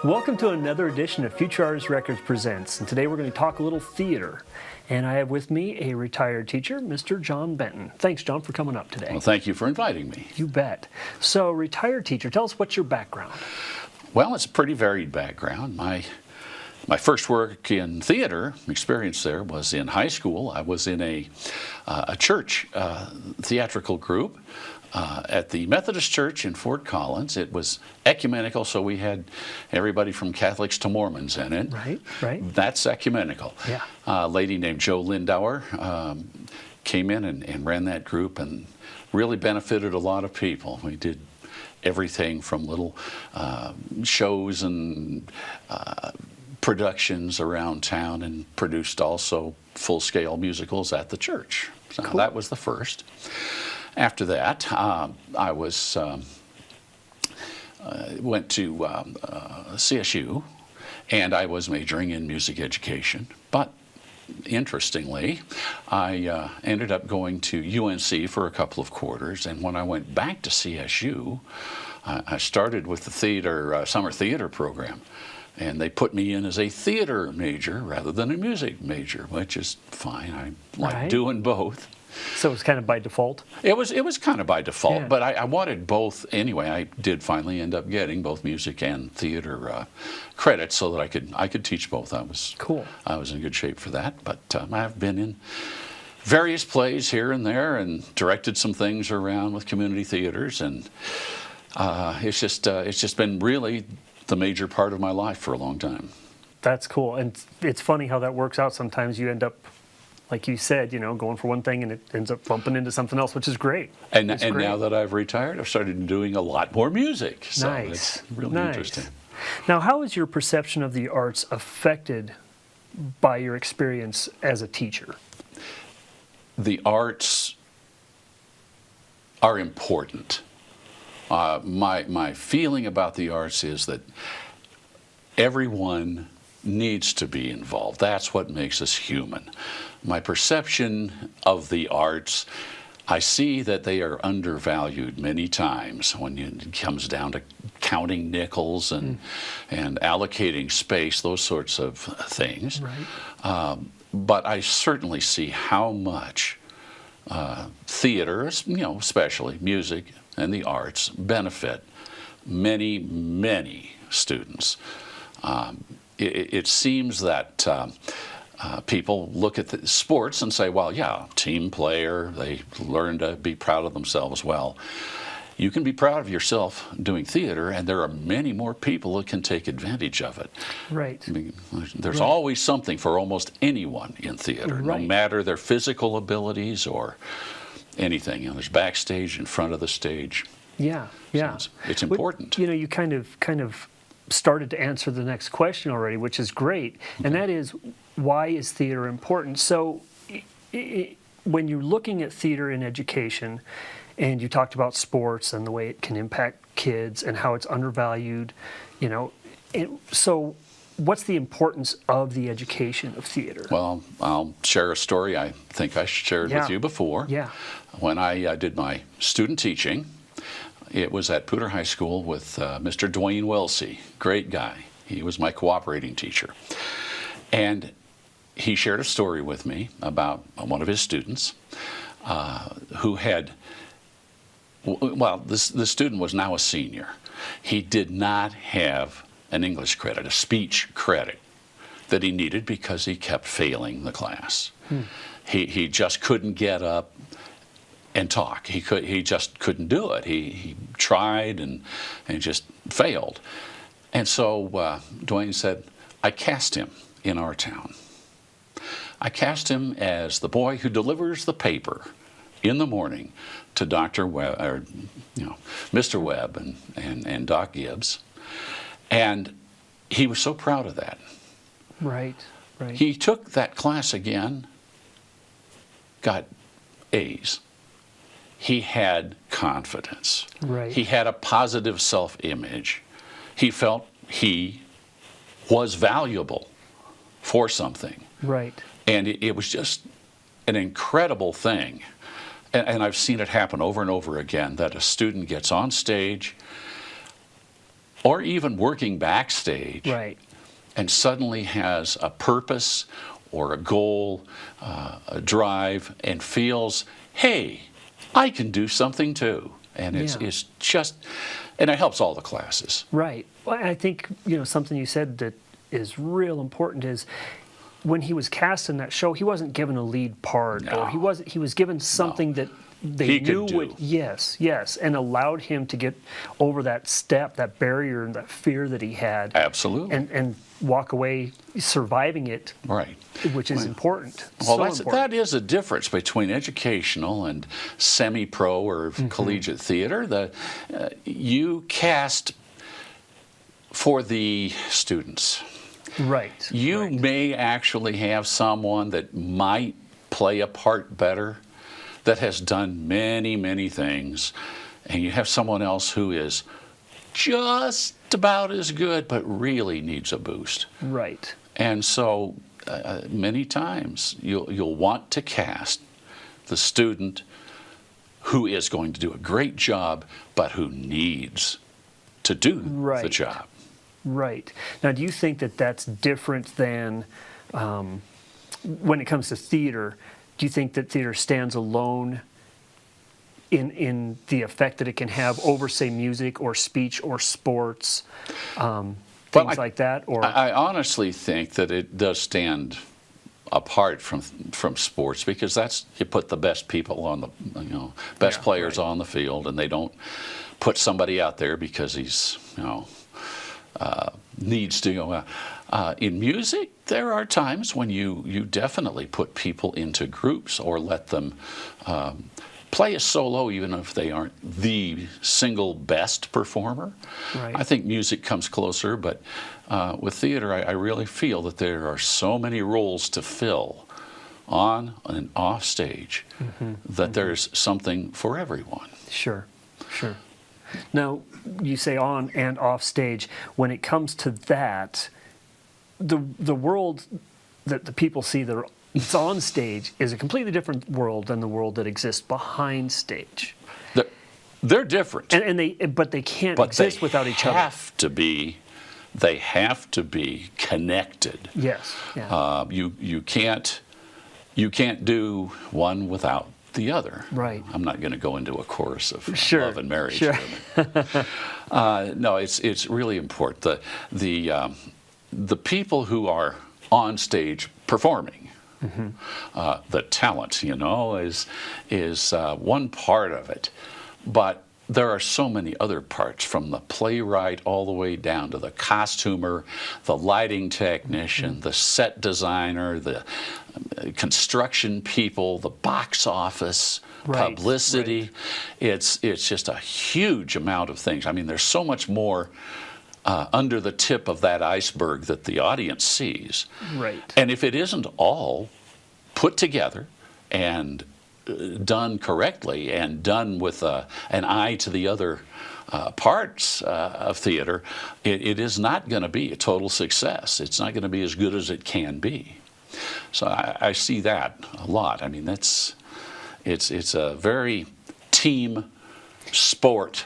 Welcome to another edition of Futurartist Records Presents, and today we're going to talk a little theater. And I have with me a retired teacher, Mr. John Benton. Thanks, John, for coming up today. Well, thank you for inviting me. You bet. So, retired teacher, tell us what's your background? Well, it's a pretty varied background. My first work in theater experience there was in high school. I was in a church theatrical group at the Methodist Church in Fort Collins. It was ecumenical, so we had everybody from Catholics to Mormons in it. Right. That's ecumenical. Yeah. A lady named Jo Lindauer came in and ran that group and really benefited a lot of people. We did everything from little shows and productions around town, and produced also full-scale musicals at the church. So cool. That was the first. After that, I went to CSU, and I was majoring in music education. But interestingly, I ended up going to UNC for a couple of quarters, and when I went back to CSU, I started with the summer theater program. And they put me in as a theater major rather than a music major, which is fine. I like doing both. So it was kind of by default? It was kind of by default, yeah. But I wanted both anyway. I did finally end up getting both music and theater credits so that I could teach both. Cool. I was in good shape for that. But I've been in various plays here and there and directed some things around with community theaters, and it's just been really the major part of my life for a long time. That's cool. And it's funny how that works out. Sometimes you end up, like you said, going for one thing and it ends up bumping into something else, which is great. And now that I've retired, I've started doing a lot more music. So nice. It's really interesting. Now, how is your perception of the arts affected by your experience as a teacher? The arts are important. My feeling about the arts is that everyone needs to be involved. That's what makes us human. My perception of the arts, I see that they are undervalued many times when it comes down to counting nickels and allocating space, those sorts of things. Right. But I certainly see how much theater, especially music and the arts, benefit many students. It seems that people look at the sports and say, well, yeah, team player, they learn to be proud of themselves. Well, you can be proud of yourself doing theater, and there are many more people that can take advantage of it. Right. I mean, there's always something for almost anyone in theater, no matter their physical abilities or anything. There's backstage, in front of the stage. Yeah. So it's important. You kind of started to answer the next question already, which is great, and that is, why is theater important? So when you're looking at theater in education, and you talked about sports and the way it can impact kids and how it's undervalued, so what's the importance of the education of theater? Well, I'll share a story I think I shared with you before. Yeah. When I did my student teaching, it was at Poudre High School with Mr. Dwayne Wilsey, great guy. He was my cooperating teacher. And he shared a story with me about one of his students who had, the student was now a senior. He did not have an English credit, a speech credit that he needed because he kept failing the class. He just couldn't get up and talk. He just couldn't do it. He tried and just failed. And so Dwayne said, I cast him in our town. I cast him as the boy who delivers the paper in the morning to Dr. Webb, or Mr. Webb and Doc Gibbs. And he was so proud of that. Right. He took that class again, got A's. He had confidence. Right. He had a positive self-image. He felt he was valuable for something. Right. And it was just an incredible thing. and I've seen it happen over and over again, that a student gets on stage or even working backstage, Right. and suddenly has a purpose or a goal, a drive, and feels, hey, I can do something too. And Yeah. it's just, and it helps all the classes. Right. Well, I think, something you said that is real important is when he was cast in that show, he wasn't given a lead part, No. or he was given something that they He knew could do. would, yes, and allowed him to get over that step, that barrier, and that fear that he had, Absolutely. and walk away surviving it, Right. which is important. Well, So that important. is a difference between educational and semi-pro or collegiate theater. You cast for the students. Right. You right. may actually have someone that might play a part better, that has done many, many things, and you have someone else who is just about as good but really needs a boost. Right. And so many times you'll want to cast the student who is going to do a great job but who needs to do the Right. job. Right. Now, do you think that that's different than when it comes to theater? Do you think that theater stands alone in the effect that it can have over, say, music or speech or sports, things like that? Or I honestly think that it does stand apart from sports, because that's, you put the best people on the, best Yeah, players right. on the field, and they don't put somebody out there because he's, needs to go out. In music, there are times when you definitely put people into groups or let them play a solo even if they aren't the single best performer. Right. I think music comes closer, but with theater, I really feel that there are so many roles to fill on and off stage that there's something for everyone. Sure. Now, you say on and off stage. When it comes to that, the world that the people see that's on stage is a completely different world than the world that exists behind stage. They're different. But they can't But exist without each other. They have to be connected. Yes. Yeah. You can't do one without the other. Right. I'm not going to go into a chorus of Sure, love and marriage. sure. No, it's really important. The people who are on stage performing, the talent, is one part of it, but there are so many other parts, from the playwright all the way down to the costumer, the lighting technician, the set designer, the construction people, the box office, Right, publicity. right. It's just a huge amount of things. I mean, there's so much more under the tip of that iceberg that the audience sees. Right. And if it isn't all put together and done correctly and done with an eye to the other parts of theater, it is not going to be a total success. It's not going to be as good as it can be. So I see that a lot. I mean, it's a very team sport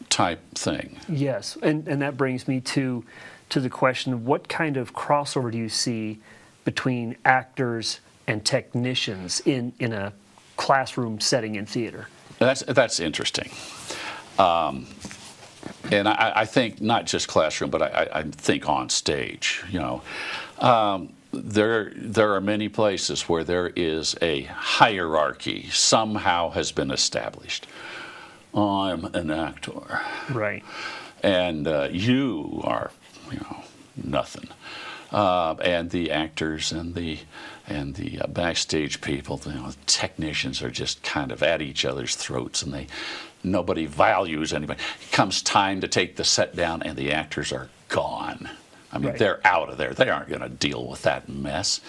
type thing. Yes, and that brings me to the question of what kind of crossover do you see between actors and technicians in a classroom setting in theater? That's interesting. And I think not just classroom, but I think on stage. There are many places where there is a hierarchy somehow has been established. I'm an actor. Right. And you are, nothing. And the actors and the backstage people, the technicians, are just kind of at each other's throats, and nobody values anybody. It comes time to take the set down, and the actors are gone. I mean, Right. They're out of there. They aren't going to deal with that mess.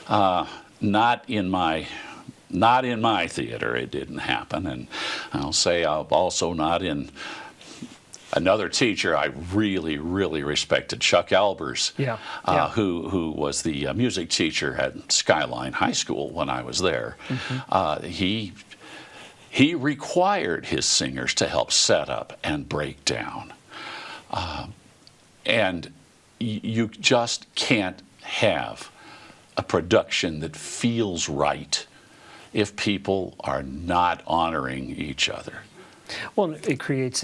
Not in my theater. It didn't happen, and I'll say also not in. Another teacher I really, really respected, Chuck Albers, Yeah. who was the music teacher at Skyline High School when I was there. he required his singers to help set up and break down. And you just can't have a production that feels right if people are not honoring each other. Well, it creates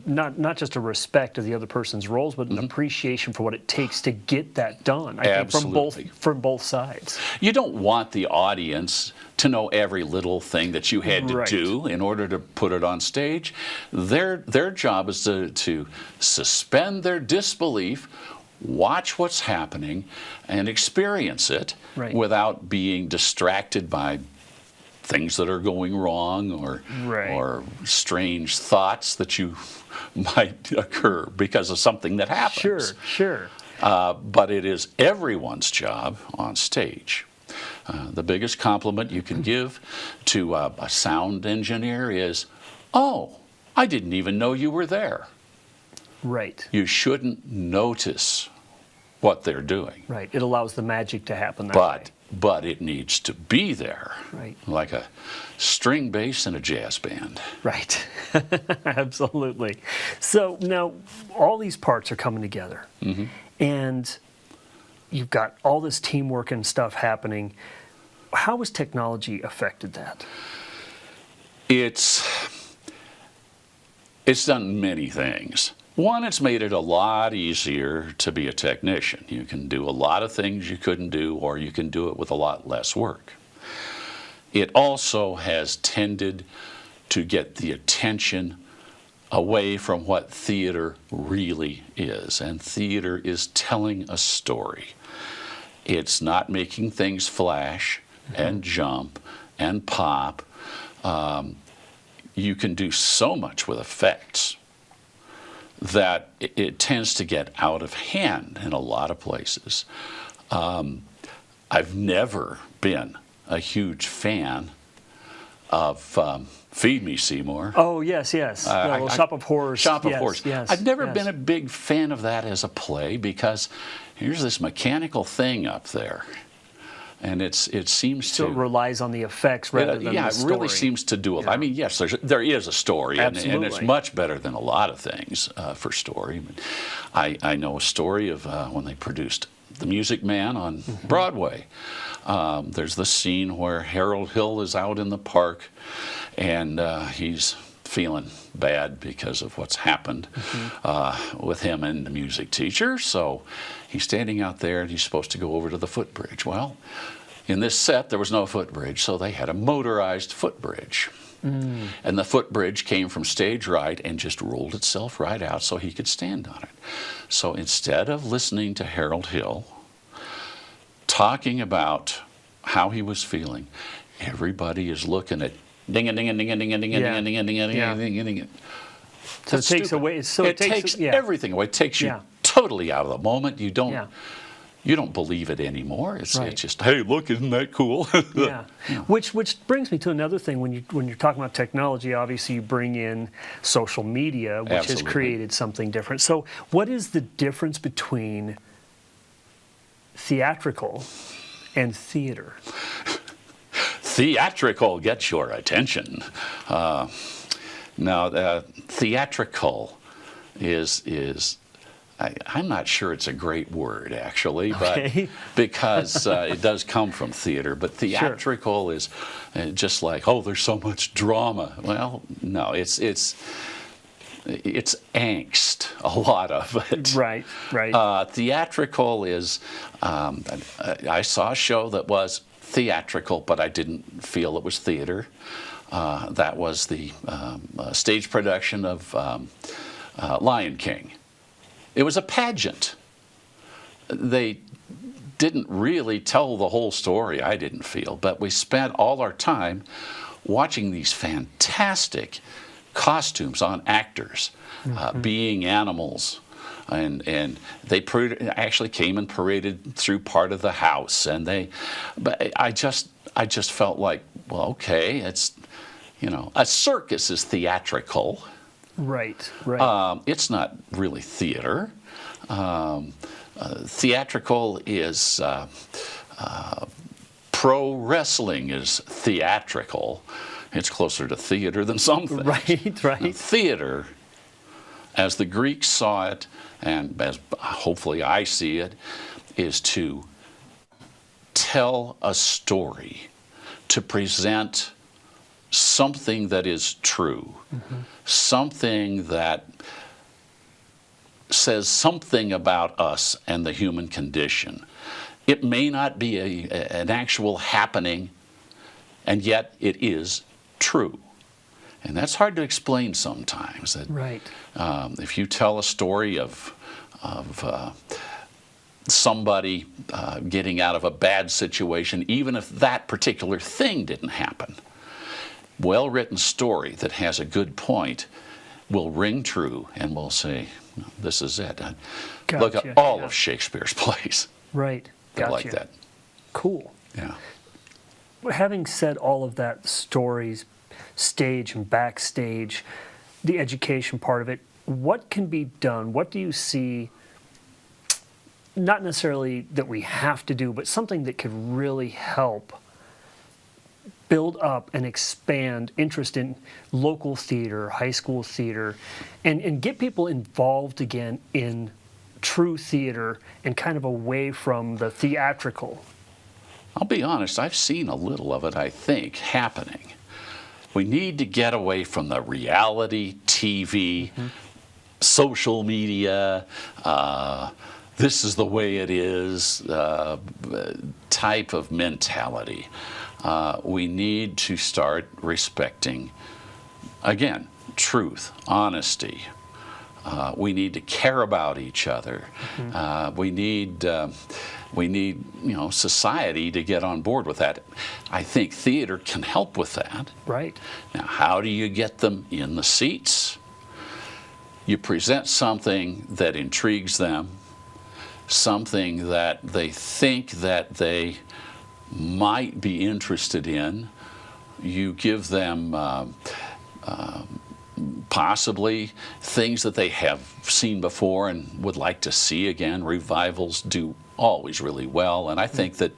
not just a respect of the other person's roles, but an appreciation for what it takes to get that done. I Absolutely. think from both sides. You don't want the audience to know every little thing that you had to Right. do in order to put it on stage. Their job is to suspend their disbelief, watch what's happening, and experience it Right. without being distracted by things that are going wrong Right. or strange thoughts that you might occur because of something that happens. Sure. But it is everyone's job on stage. The biggest compliment you can give to a sound engineer is, "Oh, I didn't even know you were there." Right. You shouldn't notice what they're doing, Right. It allows the magic to happen that way. but it needs to be there, Right. like a string bass in a jazz band. Right. Absolutely. So now all these parts are coming together, and you've got all this teamwork and stuff happening. How has technology affected that? It's done many things. One, it's made it a lot easier to be a technician. You can do a lot of things you couldn't do, or you can do it with a lot less work. It also has tended to get the attention away from what theater really is. And theater is telling a story. It's not making things flash and jump and pop. You can do so much with effects that it tends to get out of hand in a lot of places. I've never been a huge fan of Feed Me, Seymour. Oh, yes. The little Shop of Horrors. Shop of Yes, Horrors. yes, I've never yes. been a big fan of that as a play because here's this mechanical thing up there. And it seems So to... it relies on the effects rather than yeah, the it story. really seems to do a lot. Yeah. I mean, yes, there is a story, and it's Absolutely. much better than a lot of things for story. I know a story of when they produced The Music Man on Broadway. There's the scene where Harold Hill is out in the park, and he's feeling bad because of what's happened with him and the music teacher. So he's standing out there, and he's supposed to go over to the footbridge. Well, in this set, there was no footbridge, so they had a motorized footbridge. And the footbridge came from stage right and just rolled itself right out so he could stand on it. So instead of listening to Harold Hill talking about how he was feeling, everybody is looking at ding-a-ding-a-ding-a-ding-a-ding-a-ding-a-ding-a-ding-a-ding. So it takes away. So it takes everything away. It takes you Yeah. totally out of the moment. You don't. Yeah. You don't believe it anymore. It's Right. just, hey, look, isn't that cool? Yeah. Which brings me to another thing. When you're talking about technology, obviously you bring in social media, which has Absolutely. created something different. So what is the difference between theatrical and theater? Theatrical gets your attention. Now, theatrical is I'm not sure it's a great word, actually, Okay. but because it does come from theater. But theatrical is just like, oh, there's so much drama. Well, no, it's angst, a lot of it. Right. Theatrical is, I saw a show that was theatrical, but I didn't feel it was theater. That was the stage production of Lion King. It was a pageant. They didn't really tell the whole story, I didn't feel, but we spent all our time watching these fantastic costumes on actors, being animals. And they actually came and paraded through part of the house, but I just felt like, well, okay, it's, a circus is theatrical. Right. It's not really theater. Theatrical is pro wrestling is theatrical, It's closer to theater than some things. Right, right. Now, theater, as the Greeks saw it, and as hopefully I see it, is to tell a story, to present something that is true, something that says something about us and the human condition. It may not be an actual happening, and yet it is true. And that's hard to explain sometimes. That, Right. if you tell a story of somebody getting out of a bad situation, even if that particular thing didn't happen, well-written story that has a good point will ring true, and we'll say, this is it. Look Gotcha, at all yeah. of Shakespeare's plays. Right. They're Gotcha. like that. Cool. Yeah. Having said all of that, stories, stage and backstage, the education part of it, what can be done? What do you see, not necessarily that we have to do, but something that could really help build up and expand interest in local theater, high school theater, and get people involved again in true theater and kind of away from the theatrical? I'll be honest, I've seen a little of it, I think, happening. We need to get away from the reality TV, social media, this is the way it is type of mentality. We need to start respecting, again, truth, honesty. We need to care about each other. We need society to get on board with that. I think theater can help with that. Right. Now, how do you get them in the seats? You present something that intrigues them, something that they think that they might be interested in. You give them possibly things that they have seen before and would like to see again. Revivals do always really well, and I think that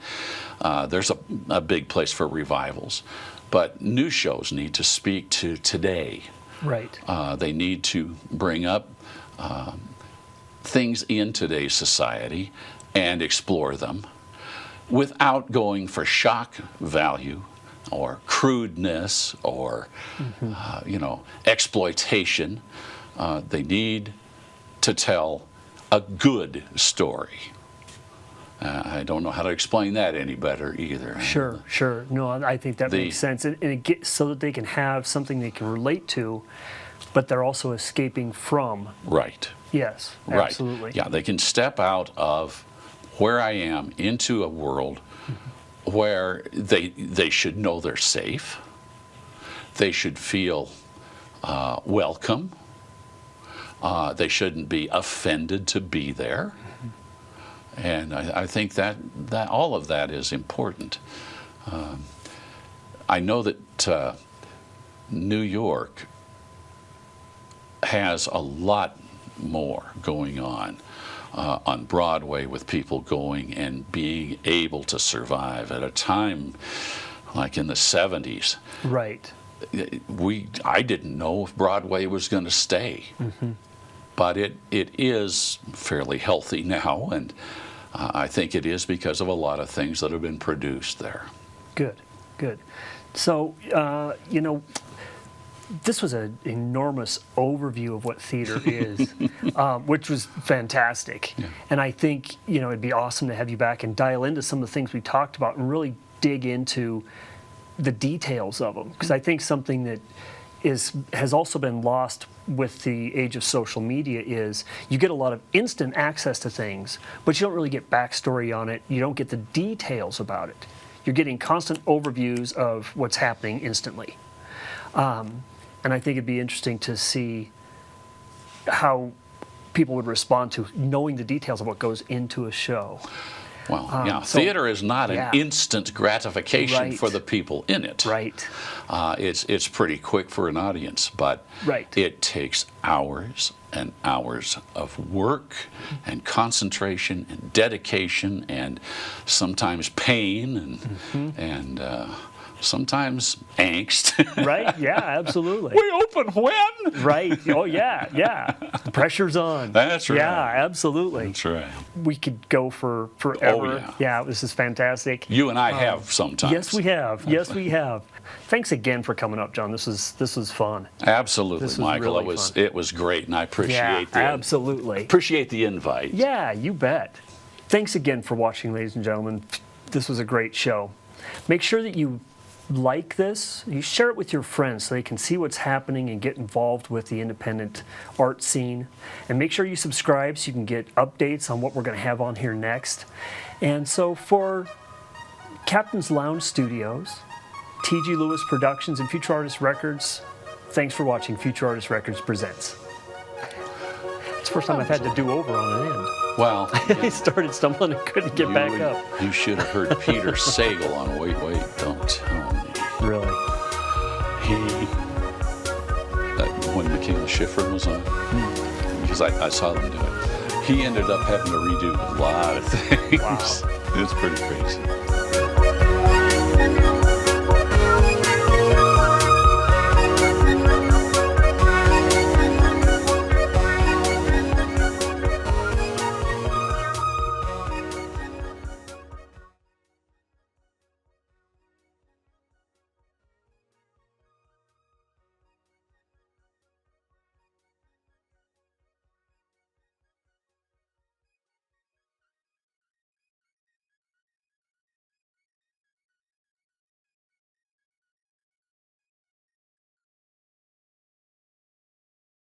there's a big place for revivals. But new shows need to speak to today. Right. They need to bring up things in today's society and explore them without going for shock value or crudeness or exploitation. They need to tell a good story. I don't know how to explain that any better either. Sure, sure. No, I think that makes sense. And it gets so that they can have something they can relate to, but they're also escaping from. Right. Yes, Right. absolutely. Yeah, they can step out of where I am into a world where they should know they're safe. They should feel welcome. They shouldn't be offended to be there. And I think that all of that is important. I know that New York has a lot more going on Broadway, with people going and being able to survive at a time like in the 70s. Right. I didn't know if Broadway was going to stay, but it is fairly healthy now, and I think it is because of a lot of things that have been produced there. Good, good. So, this was an enormous overview of what theater is, which was fantastic. Yeah. And I think, it'd be awesome to have you back and dial into some of the things we talked about and really dig into the details of them. Because I think something that has also been lost with the age of social media is you get a lot of instant access to things, but you don't really get backstory on it. You don't get the details about it. You're getting constant overviews of what's happening instantly. And I think it'd be interesting to see how people would respond to knowing the details of what goes into a show. Well, theater is not an instant gratification Right. for the people in it. Right. It's pretty quick for an audience, but Right. it takes hours and hours of work and concentration and dedication and sometimes pain and sometimes angst. Right? Yeah, absolutely. We open when? Right. Oh, yeah, yeah. The pressure's on. That's right. Yeah, absolutely. That's right. We could go for forever. Oh, yeah. Yeah, this is fantastic. You and I have sometimes. Yes, we have. Yes, we have. Thanks again for coming up, John. This was fun. Absolutely, This was Michael. really fun. It was great, and I Yeah, absolutely. appreciate the invite. Yeah, you bet. Thanks again for watching, ladies and gentlemen. This was a great show. Make sure that you like this, you share it with your friends so they can see what's happening and get involved with the independent art scene. And make sure you subscribe so you can get updates on what we're going to have on here next. And so for Captain's Lounge Studios, T.G. Lewis Productions, and Futurartist Records, thanks for watching Futurartist Records Presents. It's the first time I've had to do over on an end. Well, I started stumbling and couldn't get back up. You should have heard Peter Sagal on Wait, Wait, Don't Tell Me. Really? When Michaela Schifrin was on, because I saw them do it, he ended up having to redo a lot of things. Wow. It's pretty crazy.